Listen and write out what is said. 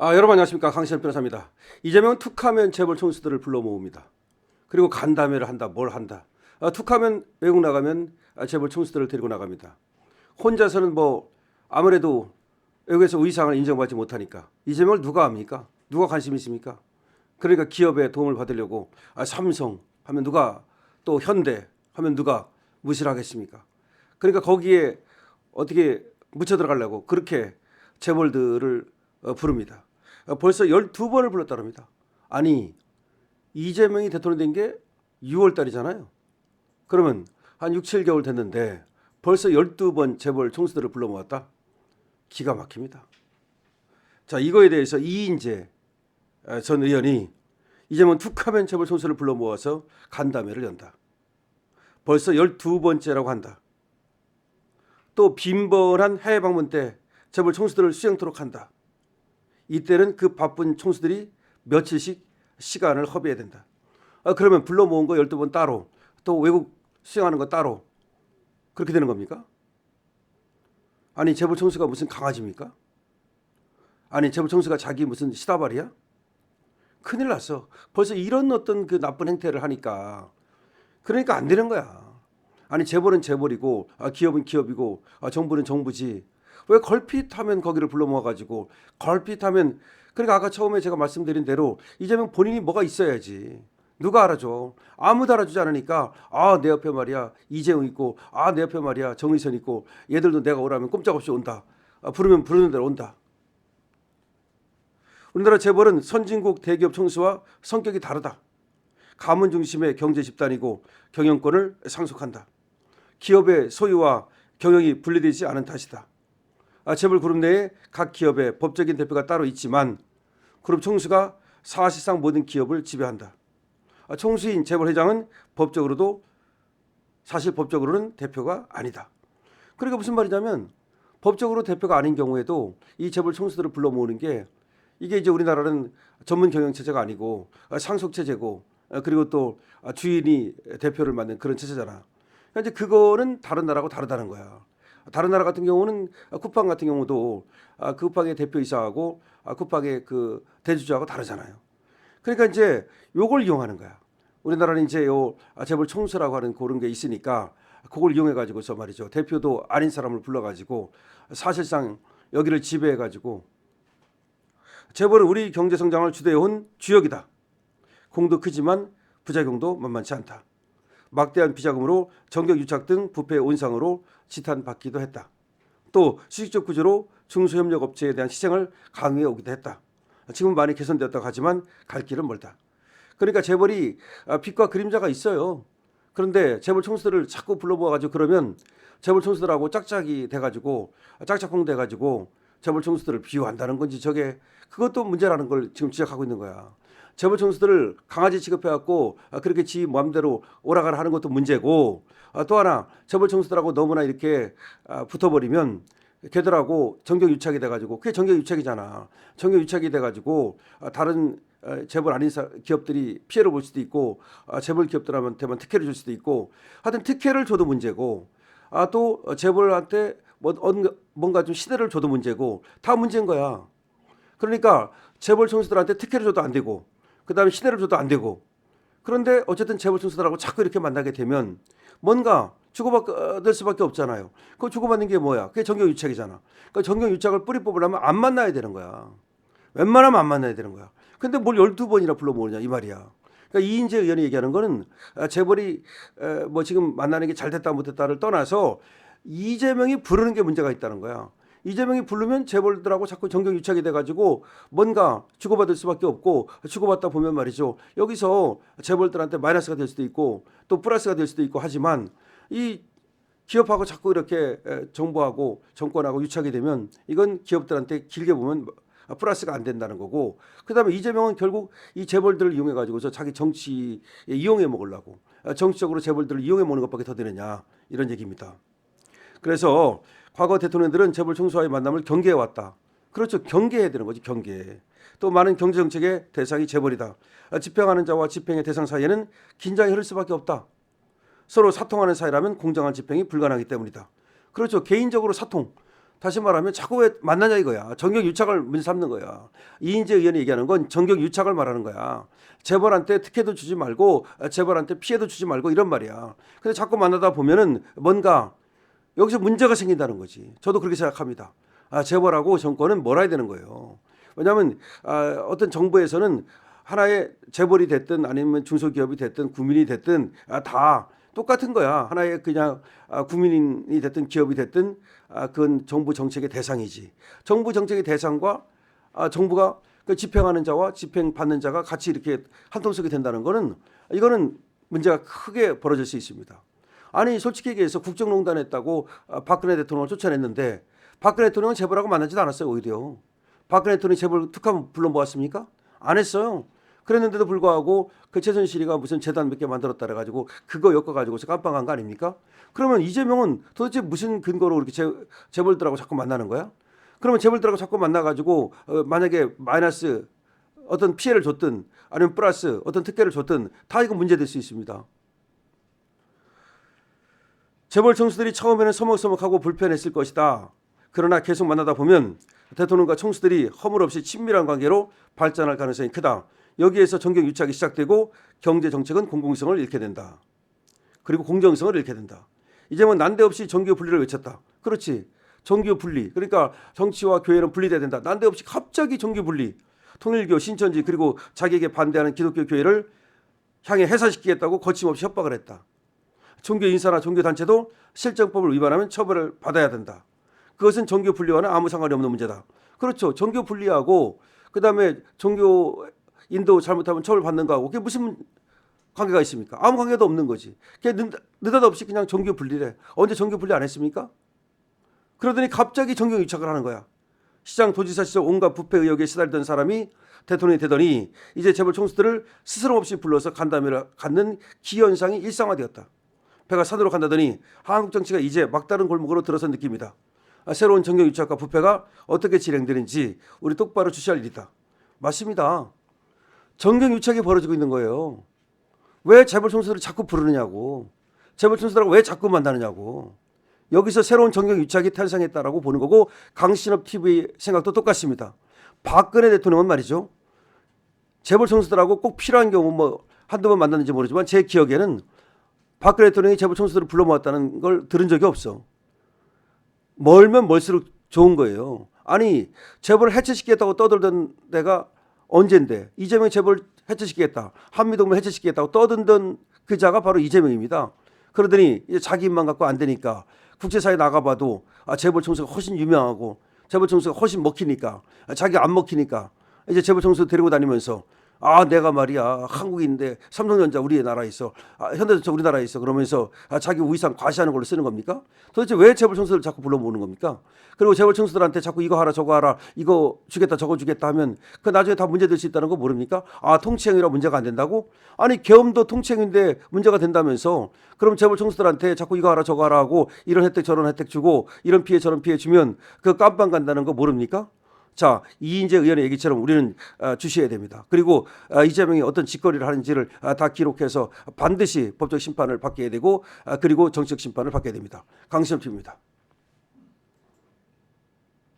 여러분 안녕하십니까, 강신현 변호사입니다. 이재명은 툭하면 재벌 총수들을 불러 모읍니다. 그리고 간담회를 한다, 뭘 한다. 툭하면 외국 나가면 재벌 총수들을 데리고 나갑니다. 혼자서는 뭐 아무래도 외국에서 의상을 인정받지 못하니까 이재명을 누가 압니까? 누가 관심 있습니까? 그러니까 기업의 도움을 받으려고 삼성 하면 누가, 또 현대 하면 누가 무시를 하겠습니까? 그러니까 거기에 어떻게 묻혀 들어가려고 그렇게 재벌들을 부릅니다. 벌써 12번을 불렀다고 합니다. 아니, 이재명이 대통령 된 게 6월 달이잖아요. 그러면 한 6, 7개월 됐는데 벌써 12번 재벌 총수들을 불러 모았다? 기가 막힙니다. 자, 이거에 대해서 이인재 전 의원이 이재명 툭하면 재벌 총수를 불러 모아서 간담회를 연다. 벌써 12번째라고 한다. 또 빈번한 해외 방문 때 재벌 총수들을 수행토록 한다. 이때는 그 바쁜 총수들이 며칠씩 시간을 허비해야 된다. 그러면 불러 모은 거 12번 따로, 또 외국 수행하는 거 따로, 그렇게 되는 겁니까? 아니, 재벌 총수가 무슨 강아지입니까? 아니, 재벌 총수가 자기 무슨 시다발이야? 큰일 났어. 벌써 이런 어떤 그 나쁜 행태를 하니까, 그러니까 안 되는 거야. 아니, 재벌은 재벌이고 기업은 기업이고 정부는 정부지. 왜 걸핏하면 거기를 불러 모아가지고 걸핏하면, 그러니까 아까 처음에 제가 말씀드린 대로 이재명 본인이 뭐가 있어야지. 누가 알아줘? 아무도 알아주지 않으니까 내 옆에 말이야 이재용 있고, 내 옆에 말이야 정의선 있고, 얘들도 내가 오라면 꼼짝없이 온다. 부르면 부르는 대로 온다. 우리나라 재벌은 선진국 대기업 총수와 성격이 다르다. 가문 중심의 경제 집단이고 경영권을 상속한다. 기업의 소유와 경영이 분리되지 않은 탓이다. 재벌 그룹 내에 각 기업의 법적인 대표가 따로 있지만 그룹 총수가 사실상 모든 기업을 지배한다. 총수인 재벌 회장은 법적으로는 대표가 아니다. 그러니까 무슨 말이냐면, 법적으로 대표가 아닌 경우에도 이 재벌 총수들을 불러 모으는 게, 이게 이제 우리나라는 전문 경영 체제가 아니고 상속 체제고, 그리고 또 주인이 대표를 맡는 그런 체제잖아. 그러니까 이제 그거는 다른 나라하고 다르다는 거야. 다른 나라 같은 경우는 쿠팡 같은 경우도 쿠팡의 대표이사하고 쿠팡의 그 대주주하고 다르잖아요. 그러니까 이제 요걸 이용하는 거야. 우리나라는 이제 요 재벌 총수라고 하는 그런 게 있으니까 그걸 이용해 가지고서 말이죠. 대표도 아닌 사람을 불러 가지고 사실상 여기를 지배해 가지고, 재벌은 우리 경제 성장을 주도해온 주역이다. 공도 크지만 부작용도 만만치 않다. 막대한 비자금으로 정경 유착 등 부패 온상으로 지탄받기도 했다. 또 수직적 구조로 중소협력업체에 대한 시장을 강요해 오기도 했다. 지금 많이 개선되었다고 하지만 갈 길은 멀다. 그러니까 재벌이 빛과 그림자가 있어요. 그런데 재벌 총수들을 자꾸 불러 모아가지고 그러면 재벌 총수들하고 짝짝이 돼가지고 짝짝꿍 돼가지고 재벌 총수들을 비유한다는 건지, 저게 그것도 문제라는 걸 지금 지적하고 있는 거야. 재벌 총수들을 강아지 취급해갖고 그렇게 지 마음대로 오라가라 하는 것도 문제고, 또 하나 재벌 총수들하고 너무나 이렇게 붙어버리면 걔들하고 정경유착이 돼가지고, 그게 정경유착이잖아. 정경유착이 돼가지고 다른 재벌 아닌 기업들이 피해를 볼 수도 있고, 재벌 기업들한테만 특혜를 줄 수도 있고, 하여튼 특혜를 줘도 문제고, 또 재벌한테 뭔가 좀 시대를 줘도 문제고, 다 문제인 거야. 그러니까 재벌 총수들한테 특혜를 줘도 안 되고, 그 다음에 시대를 줘도 안 되고, 그런데 어쨌든 재벌 총수들하고 자꾸 이렇게 만나게 되면 뭔가 주고받을 수밖에 없잖아요. 그 주고받는 게 뭐야? 그게 정경유착이잖아. 그러니까 정경유착을 뿌리 뽑으려면 안 만나야 되는 거야. 웬만하면 안 만나야 되는 거야. 근데 뭘 12번이나 불러 모으냐 이 말이야. 그러니까 이인재 의원이 얘기하는 거는 재벌이 뭐 지금 만나는 게 잘 됐다 못했다를 떠나서 이재명이 부르는 게 문제가 있다는 거야. 이재명이 부르면 재벌들하고 자꾸 정경유착이 돼가지고 뭔가 주고받을 수밖에 없고, 주고받다 보면 말이죠, 여기서 재벌들한테 마이너스가 될 수도 있고 또 플러스가 될 수도 있고 하지만, 이 기업하고 자꾸 이렇게 정부하고 정권하고 유착이 되면 이건 기업들한테 길게 보면 플러스가 안 된다는 거고, 그다음에 이재명은 결국 이 재벌들을 이용해 가지고서 자기 정치에 이용해 먹으려고, 정치적으로 재벌들을 이용해 먹는 것밖에 더 되느냐, 이런 얘기입니다. 그래서 과거 대통령들은 재벌 총수와의 만남을 경계해 왔다. 그렇죠. 경계해야 되는 거지, 경계. 또 많은 경제정책의 대상이 재벌이다. 집행하는 자와 집행의 대상 사이에는 긴장이 흐를 수밖에 없다. 서로 사통하는 사이라면 공정한 집행이 불가능하기 때문이다. 그렇죠. 개인적으로 사통, 다시 말하면 자꾸 왜 만나냐 이거야. 정경유착을 문제 삼는 거야. 이인재 의원이 얘기하는 건 정경유착을 말하는 거야. 재벌한테 특혜도 주지 말고 재벌한테 피해도 주지 말고 이런 말이야. 근데 자꾸 만나다 보면은 뭔가 여기서 문제가 생긴다는 거지. 저도 그렇게 생각합니다. 재벌하고 정권은 몰아야 되는 거예요. 왜냐하면 어떤 정부에서는 하나의 재벌이 됐든 아니면 중소기업이 됐든 국민이 됐든 다 똑같은 거야. 하나의 그냥 국민이 됐든 기업이 됐든 그건 정부 정책의 대상이지. 정부 정책의 대상과 정부가 그 집행하는 자와 집행받는 자가 같이 이렇게 한통속이 된다는 거는 이거는 문제가 크게 벌어질 수 있습니다. 아니 솔직히 얘기해서 국정농단 했다고 박근혜 대통령을 쫓아냈는데 박근혜 대통령은 재벌하고 만나지도 않았어요. 오히려. 박근혜 대통령이 재벌 특감 불러 모았습니까? 안 했어요. 그랬는데도 불구하고 그 최순실이가 무슨 재단 몇 개 만들었다 그래가지고 그거 엮어가지고서 깜빵한 거 아닙니까? 그러면 이재명은 도대체 무슨 근거로 이렇게 재벌들하고 자꾸 만나는 거야? 그러면 재벌들하고 자꾸 만나가지고 만약에 마이너스 어떤 피해를 줬든 아니면 플러스 어떤 특혜를 줬든 다 이거 문제될 수 있습니다. 재벌 총수들이 처음에는 서먹서먹하고 불편했을 것이다. 그러나 계속 만나다 보면 대통령과 총수들이 허물없이 친밀한 관계로 발전할 가능성이 크다. 여기에서 정경유착이 시작되고 경제정책은 공공성을 잃게 된다. 그리고 공정성을 잃게 된다. 이제는 난데없이 정교 분리를 외쳤다. 그렇지. 정교 분리. 그러니까 정치와 교회는 분리돼야 된다. 난데없이 갑자기 정교 분리. 통일교, 신천지 그리고 자기에게 반대하는 기독교 교회를 향해 해산시키겠다고 거침없이 협박을 했다. 종교 인사나 종교 단체도 실정법을 위반하면 처벌을 받아야 된다. 그것은 종교 분리와는 아무 상관이 없는 문제다. 그렇죠. 종교 분리하고 그다음에 종교 인도 잘못하면 처벌받는 거하고 그게 무슨 관계가 있습니까? 아무 관계도 없는 거지. 그게 느닷없이 그냥 종교 분리래. 언제 종교 분리 안 했습니까? 그러더니 갑자기 정경유착을 하는 거야. 시장 도지사 시절 온갖 부패 의혹에 시달리던 사람이 대통령이 되더니 이제 재벌 총수들을 스스럼 없이 불러서 간담회를 갖는 기현상이 일상화되었다. 배가 산으로 간다더니 한국 정치가 이제 막다른 골목으로 들어선 느낌이다. 새로운 정경유착과 부패가 어떻게 진행되는지 우리 똑바로 주시할 일이다. 맞습니다. 정경유착이 벌어지고 있는 거예요. 왜 재벌 총수들을 자꾸 부르느냐고. 재벌 총수들하고 왜 자꾸 만나느냐고. 여기서 새로운 정경유착이 탄생했다라고 보는 거고 강신업 TV 생각도 똑같습니다. 박근혜 대통령은 말이죠. 재벌 총수들하고 꼭 필요한 경우 뭐 한두 번 만났는지 모르지만 제 기억에는 박근혜 대통령이 재벌 총수들을 불러 모았다는 걸 들은 적이 없어. 멀면 멀수록 좋은 거예요. 아니 재벌을 해체시키겠다고 떠들던 데가 언젠데 이재명이 재벌 해체시키겠다. 한미동맹 해체시키겠다고 떠들던 그 자가 바로 이재명입니다. 그러더니 이제 자기 입만 갖고 안 되니까 국제사회 나가봐도 재벌 총수가 훨씬 유명하고 재벌 총수가 훨씬 먹히니까 자기가 안 먹히니까 이제 재벌 총수 데리고 다니면서 내가 말이야 한국인데 삼성전자 우리 나라에 있어 현대전자 우리나라에 있어 그러면서 자기 위상 과시하는 걸로 쓰는 겁니까? 도대체 왜 재벌 총수를 자꾸 불러 모으는 겁니까? 그리고 재벌 총수들한테 자꾸 이거 하라 저거 하라 이거 주겠다 저거 주겠다 하면 그 나중에 다 문제될 수 있다는 거 모릅니까? 통치행위라 문제가 안 된다고? 아니 계엄도 통치행위인데 문제가 된다면서 그럼 재벌 총수들한테 자꾸 이거 하라 저거 하라 하고 이런 혜택 저런 혜택 주고 이런 피해 저런 피해 주면 그 깜빵 간다는 거 모릅니까? 자, 이인재 의원의 얘기처럼 우리는 주시해야 됩니다. 그리고 이재명이 어떤 짓거리를 하는지를 다 기록해서 반드시 법적 심판을 받게 되고 그리고 정치적 심판을 받게 됩니다. 강신업 TV입니다.